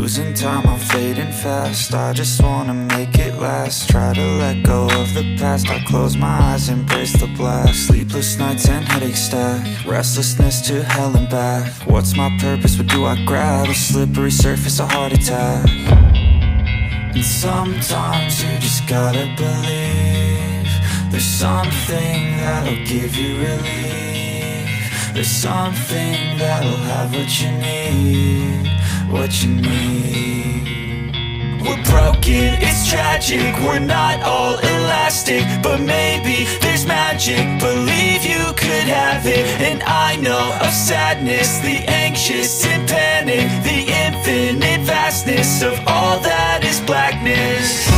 losing time, I'm fading fast. I just wanna make it last. Try to let go of the past. I close my eyes, embrace the blast. Sleepless nights and headaches stack. Restlessness to hell and back. What's my purpose? What do I grab? A slippery surface, a heart attack. And sometimes you just gotta believe there's something that'll give you relief. There's something that'll have what you need, what you need. We're broken, it's tragic, we're not all elastic, but maybe there's magic, believe you could have it. And I know of sadness, the anxious and panic, the infinite vastness of all that is blackness.